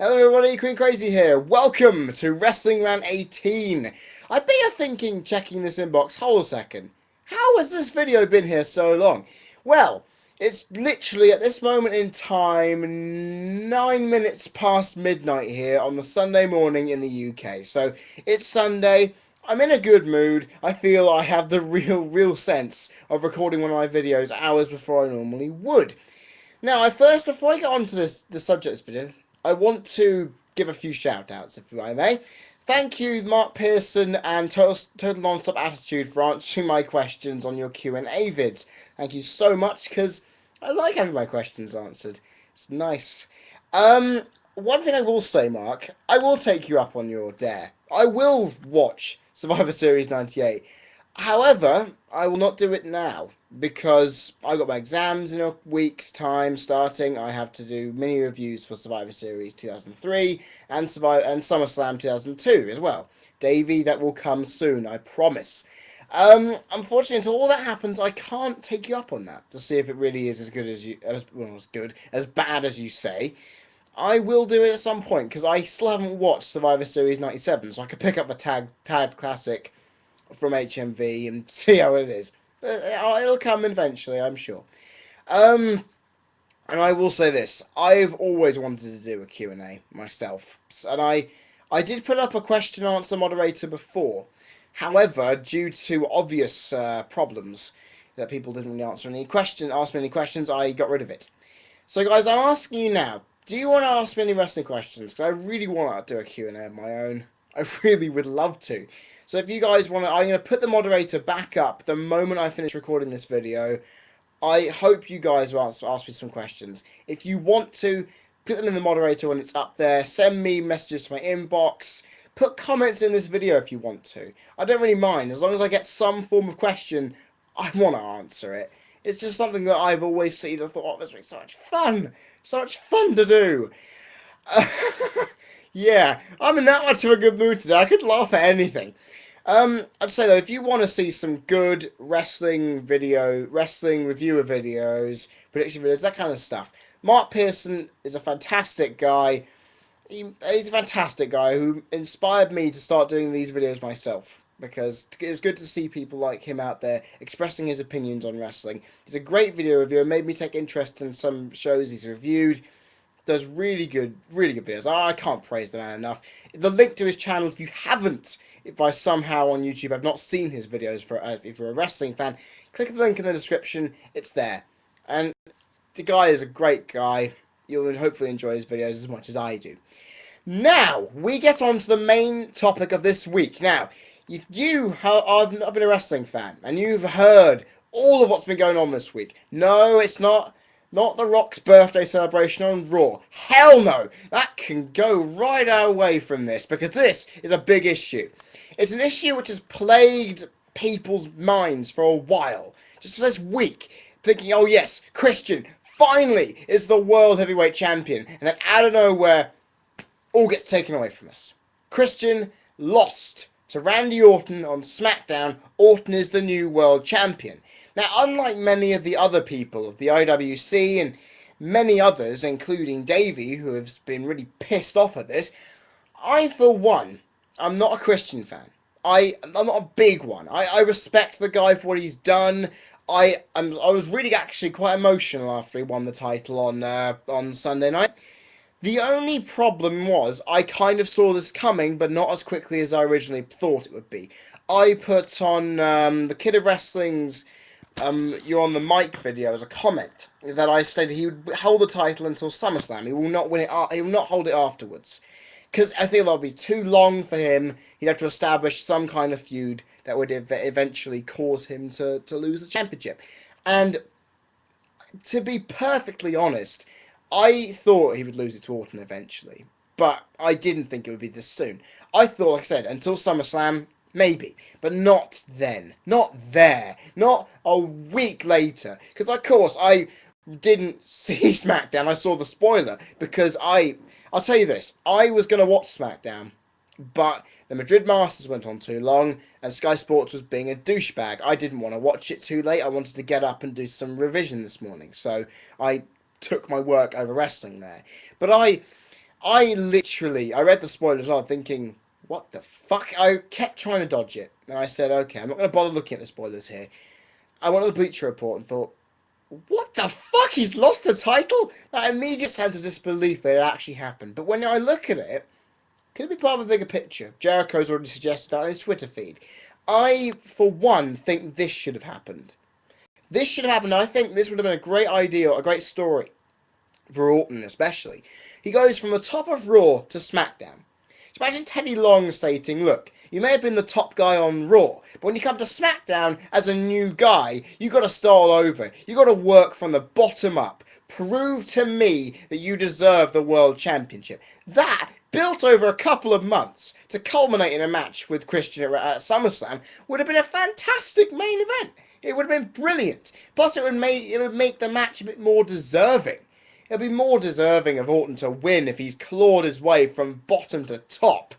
Hello everybody, Queen Crazy here. Welcome to Wrestling Rant 18. I bet you're thinking, checking this inbox, hold a second. How has this video been here so long? Well, it's literally at this moment in time 9 minutes past midnight here on the Sunday morning in the UK. So it's Sunday. I'm in a good mood. I feel I have the real sense of recording one of my videos hours before I normally would. Now, before I get on to the subject of this video, I want to give a few shout outs, if I may. Thank you, Mark Pearson and Total Nonstop Attitude, for answering my questions on your Q&A vids. Thank you so much, because I like having my questions answered. It's nice. One thing I will say, Mark, I will take you up on your dare. I will watch Survivor Series 98. However, I will not do it now because I've got my exams in a week's time starting. I have to do mini reviews for Survivor Series 2003 and SummerSlam 2002 as well. Davey, that will come soon, I promise. Unfortunately, until all that happens, I can't take you up on that to see if it really is as good as bad as you say. I will do it at some point because I still haven't watched Survivor Series 97, so I could pick up a tag classic from HMV and see how it is. It'll come eventually, I'm sure. Um, and I will say this: I've always wanted to do a Q&A myself, and I did put up a question and answer moderator before. However, due to obvious problems that people didn't really ask me any questions, I got rid of it. So, guys, I'm asking you now: do you want to ask me any wrestling questions? Because I really want to do a Q&A of my own. I really would love to. So if you guys want to, I'm going to put the moderator back up the moment I finish recording this video. I hope you guys will ask me some questions. If you want to, put them in the moderator when it's up there. Send me messages to my inbox. Put comments in this video if you want to. I don't really mind. As long as I get some form of question, I want to answer it. It's just something that I've always seen and thought, oh, this would be so much fun. So much fun to do. Yeah, I'm in that much of a good mood today. I could laugh at anything. I'd say though, if you want to see some good wrestling reviewer videos, prediction videos, that kind of stuff, Mark Pearson is a fantastic guy. He's a fantastic guy who inspired me to start doing these videos myself because it was good to see people like him out there expressing his opinions on wrestling. He's a great video reviewer, made me take interest in some shows he's reviewed. Does really good videos. I can't praise the man enough. The link to his channel, if I somehow on YouTube have not seen his videos, if you're a wrestling fan, click the link in the description. It's there. And the guy is a great guy. You'll hopefully enjoy his videos as much as I do. Now, we get on to the main topic of this week. Now, if you have not been a wrestling fan and you've heard all of what's been going on this week, no, it's not The Rock's birthday celebration on Raw. Hell no! That can go right away from this because this is a big issue. It's an issue which has plagued people's minds for a while. Just this week, thinking, oh yes, Christian finally is the World Heavyweight Champion. And then out of nowhere, all gets taken away from us. Christian lost to Randy Orton on SmackDown. Orton is the new world champion. Now, unlike many of the other people of the IWC and many others, including Davey, who has been really pissed off at this, I, for one, I'm not a Christian fan. I'm not a big one. I respect the guy for what he's done. I was really actually quite emotional after he won the title on Sunday night. The only problem was I kind of saw this coming, but not as quickly as I originally thought it would be. I put on the Kid of Wrestling's You're on the Mic video as a comment that I said he would hold the title until SummerSlam. He will not win it. He will not hold it afterwards, because I think that'll be too long for him. He'd have to establish some kind of feud that would eventually cause him to lose the championship. And to be perfectly honest, I thought he would lose it to Orton eventually, but I didn't think it would be this soon. I thought, like I said, until SummerSlam, maybe, but not then. Not there. Not a week later. Because, of course, I didn't see SmackDown. I saw the spoiler, because I'll tell you this, I was going to watch SmackDown, but the Madrid Masters went on too long, and Sky Sports was being a douchebag. I didn't want to watch it too late. I wanted to get up and do some revision this morning, so I took my work over wrestling there. But I read the spoilers on thinking, what the fuck? I kept trying to dodge it. And I said, okay, I'm not going to bother looking at the spoilers here. I went to the Bleacher Report and thought, what the fuck? He's lost the title? That immediate sense of disbelief that it actually happened. But when I look at it, could it be part of a bigger picture? Jericho's already suggested that on his Twitter feed. I, for one, think this should have happened. This should have happened. I think this would have been a great idea, a great story for Orton especially. He goes from the top of Raw to SmackDown. Just imagine Teddy Long stating, look, you may have been the top guy on Raw, but when you come to SmackDown as a new guy, you got to start all over. You got to work from the bottom up. Prove to me that you deserve the World Championship. That, built over a couple of months to culminate in a match with Christian at SummerSlam, would have been a fantastic main event. It would have been brilliant. Plus, it would make the match a bit more deserving. It'll be more deserving of Orton to win if he's clawed his way from bottom to top.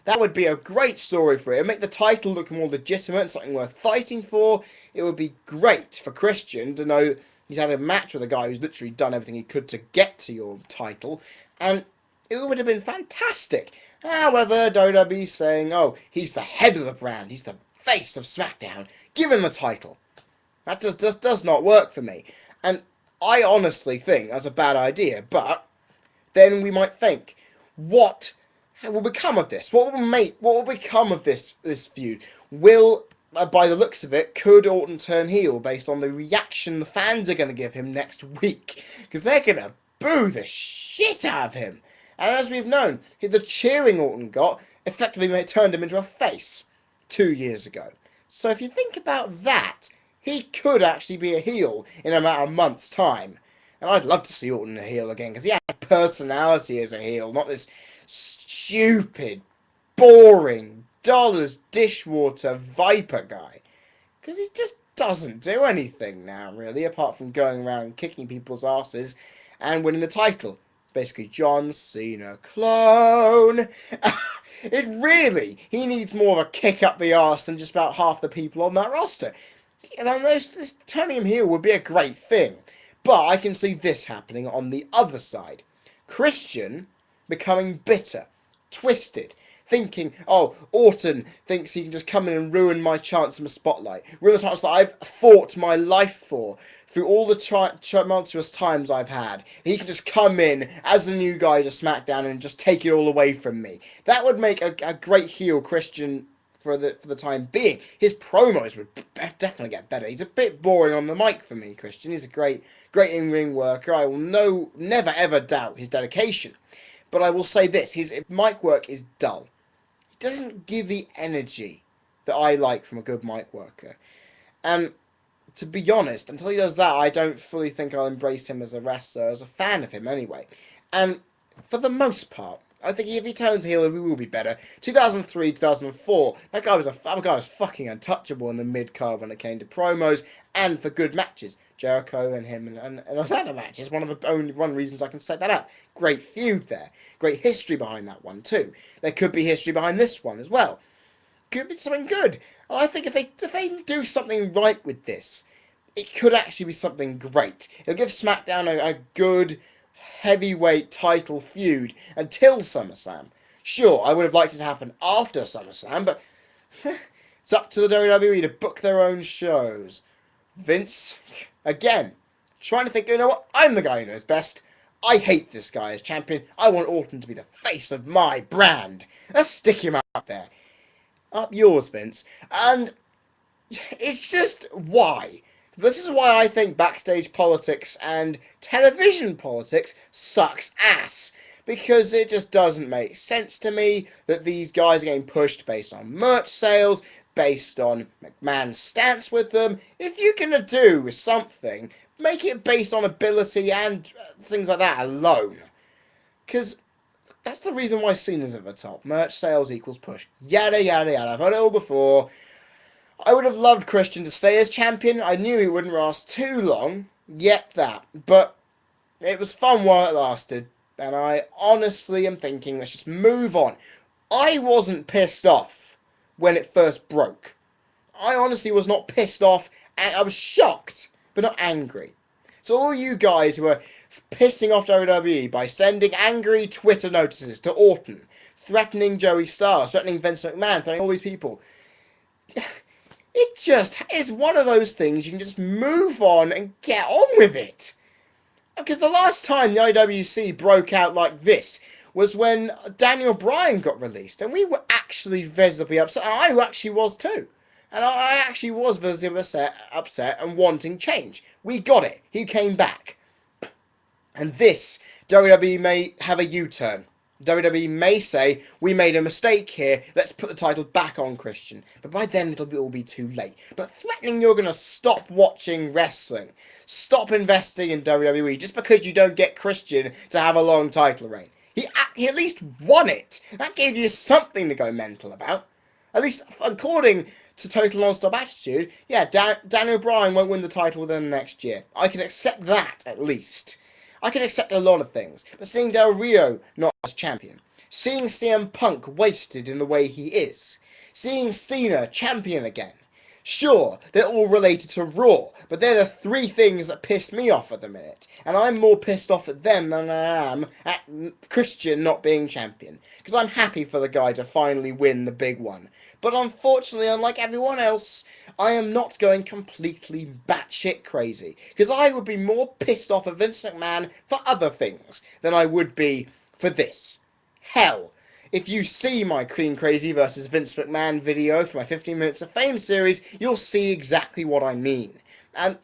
That would be a great story for it. It would make the title look more legitimate, something worth fighting for. It would be great for Christian to know he's had a match with a guy who's literally done everything he could to get to your title. And it would have been fantastic. However, WWE's saying, oh, he's the head of the brand. He's the face of SmackDown. Give him the title. That does not work for me. And I honestly think that's a bad idea, but then we might think, what will become of this? What will become of this feud? Will, by the looks of it, could Orton turn heel based on the reaction the fans are going to give him next week? Because they're going to boo the shit out of him. And as we've known, the cheering Orton got effectively turned him into a face 2 years ago. So if you think about that, he could actually be a heel in about a month's time. And I'd love to see Orton a heel again, because he had personality as a heel, not this stupid, boring, dollars dishwater viper guy. Because he just doesn't do anything now, really, apart from going around kicking people's asses and winning the title. Basically, John Cena clone. He needs more of a kick up the arse than just about half the people on that roster. Turning him heel would be a great thing. But I can see this happening on the other side. Christian becoming bitter, twisted, thinking, oh, Orton thinks he can just come in and ruin my chance in the spotlight. Ruin the chance that I've fought my life for through all the tumultuous times I've had. He can just come in as the new guy to SmackDown and just take it all away from me. That would make a great heel Christian for the time being. His promos would definitely get better. He's a bit boring on the mic for me, Christian. He's a great in-ring worker. I will never ever doubt his dedication. But I will say this, his mic work is dull. He doesn't give the energy that I like from a good mic worker. And to be honest, until he does that, I don't fully think I'll embrace him as a wrestler, as a fan of him anyway. And for the most part, I think if he turns heel, he will be better. 2003, 2004, that guy was fucking untouchable in the mid-card when it came to promos and for good matches. Jericho and him and Atlanta matches, one of the only reasons I can set that up. Great feud there. Great history behind that one too. There could be history behind this one as well. Could be something good. I think if they do something right with this, it could actually be something great. It'll give SmackDown a good heavyweight title feud until SummerSlam. Sure, I would have liked it to happen after SummerSlam, but it's up to the WWE to book their own shows. Vince, again, trying to think, you know what, I'm the guy who knows best. I hate this guy as champion. I want Orton to be the face of my brand. Let's stick him up there. Up yours, Vince. And it's just why. This is why I think backstage politics and television politics sucks ass. Because it just doesn't make sense to me that these guys are getting pushed based on merch sales, based on McMahon's stance with them. If you're going to do something, make it based on ability and things like that alone. Because that's the reason why Cena's at the top. Merch sales equals push. Yada, yada, yada. I've heard it all before. I would have loved Christian to stay as champion. I knew he wouldn't last too long. Yet that. But it was fun while it lasted. And I honestly am thinking, let's just move on. I wasn't pissed off when it first broke. I honestly was not pissed off. I was shocked, but not angry. So all you guys who are pissing off WWE by sending angry Twitter notices to Orton, threatening Joey Styles, threatening Vince McMahon, threatening all these people, it just is one of those things you can just move on and get on with it. Because the last time the IWC broke out like this was when Daniel Bryan got released, and we were actually visibly upset. I actually was too. And I actually was visibly upset and wanting change. We got it. He came back. And this, WWE may have a U-turn. WWE may say, we made a mistake here, let's put the title back on Christian. But by then it'll all be too late. But threatening you're going to stop watching wrestling, stop investing in WWE, just because you don't get Christian to have a long title reign. He at least won it. That gave you something to go mental about. At least, according to Total Non-Stop Attitude, yeah, Daniel Bryan won't win the title within the next year. I can accept that, at least. I can accept a lot of things, but seeing Del Rio not as champion, seeing CM Punk wasted in the way he is, seeing Cena champion again. Sure, they're all related to Raw, but they're the three things that piss me off at the minute. And I'm more pissed off at them than I am at Christian not being champion. Because I'm happy for the guy to finally win the big one. But unfortunately, unlike everyone else, I am not going completely batshit crazy. Because I would be more pissed off at Vince McMahon for other things than I would be for this. Hell, if you see my Queen Crazy versus Vince McMahon video for my 15 Minutes of Fame series, you'll see exactly what I mean. And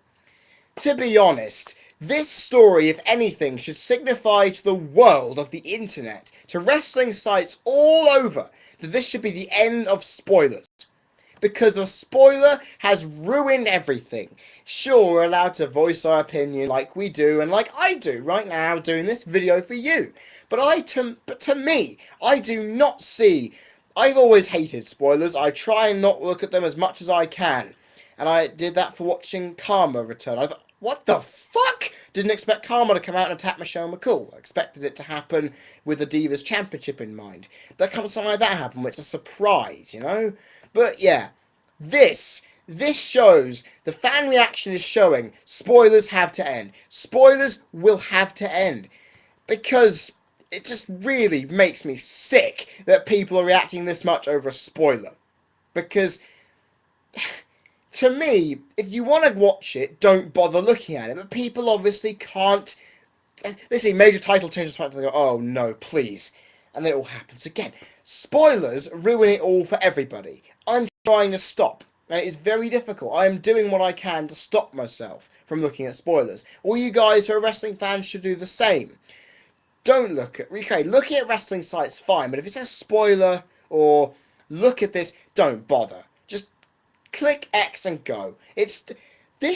to be honest, this story, if anything, should signify to the world of the internet, to wrestling sites all over, that this should be the end of spoilers. Because a spoiler has ruined everything. Sure, we're allowed to voice our opinion like we do, and like I do right now doing this video for you. But to me, I do not see... I've always hated spoilers. I try and not look at them as much as I can. And I did that for watching Karma return. I thought, what the fuck? Didn't expect Karma to come out and attack Michelle McCool. I expected it to happen with the Divas Championship in mind. But something like that happened, which is a surprise, you know? But yeah, this shows, the fan reaction is showing, spoilers have to end. Spoilers will have to end. Because it just really makes me sick that people are reacting this much over a spoiler. Because, to me, if you want to watch it, don't bother looking at it. But people obviously can't. They see major title changes, they go, oh no, please. And then it all happens again. Spoilers ruin it all for everybody. I'm trying to stop. And it is very difficult. I am doing what I can to stop myself from looking at spoilers. All you guys who are wrestling fans should do the same. Don't look at... Okay, looking at wrestling sites, fine. But if it says spoiler or look at this, don't bother. Just click X and go. This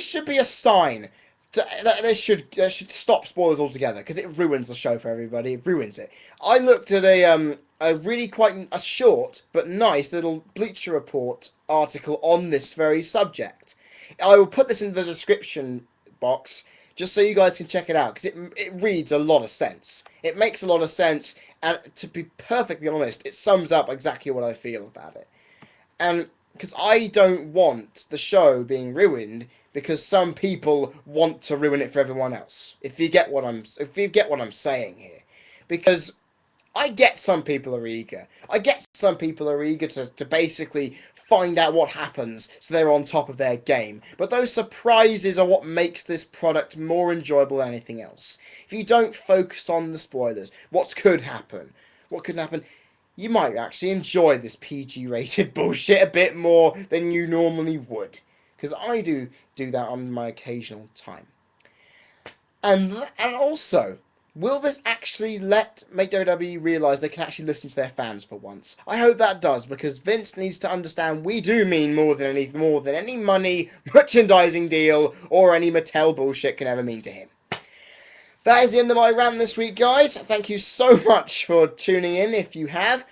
should be a sign that they should stop spoilers altogether, because it ruins the show for everybody. It ruins it. I looked at a really quite a short but nice little Bleacher Report article on this very subject. I will put this in the description box just so you guys can check it out, because it reads a lot of sense. It makes a lot of sense, and to be perfectly honest, it sums up exactly what I feel about it. And because I don't want the show being ruined because some people want to ruin it for everyone else. If you get what I'm saying here. Because I get some people are eager. I get some people are eager to basically find out what happens so they're on top of their game. But those surprises are what makes this product more enjoyable than anything else. If you don't focus on the spoilers, what could happen? You might actually enjoy this PG-rated bullshit a bit more than you normally would. Because I do that on my occasional time. And also, will this actually make WWE realise they can actually listen to their fans for once? I hope that does, because Vince needs to understand we do mean more than any money, merchandising deal, or any Mattel bullshit can ever mean to him. That is the end of my rant this week, guys. Thank you so much for tuning in, if you have.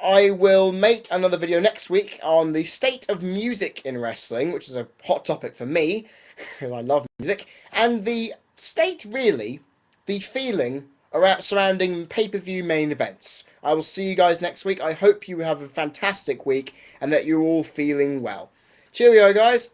I will make another video next week on the state of music in wrestling, which is a hot topic for me, because I love music, and the state, really, the feeling surrounding pay-per-view main events. I will see you guys next week. I hope you have a fantastic week, and that you're all feeling well. Cheerio, guys.